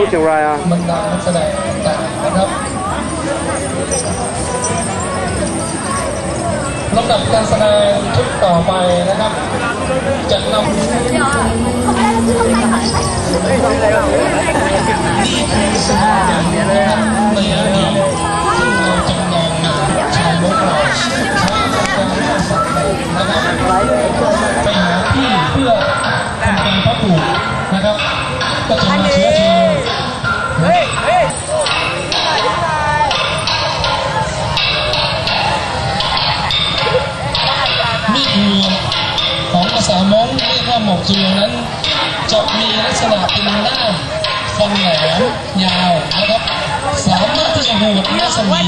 เชียงรายอ่ะบรรดานักแสดงต่างๆนะครับลำดับการแสดงชุดต่อไปนะครับจะนำนี่คือสถานการณ์นะครับในอดีตที่เราจำลองมาชายโลกเราใช้การล่าสัตว์นะครับไปหาที่เพื่อทำการเพาะปลูกนะครับก็จะมาเชื้อเชิญมีดหัวของภาษามงเรียกว่าหมอกจูนั้นจะมีลักษณะเป็นด้ามฟันแหลมยาวนะครับสามารถที่จะหูดรัศมี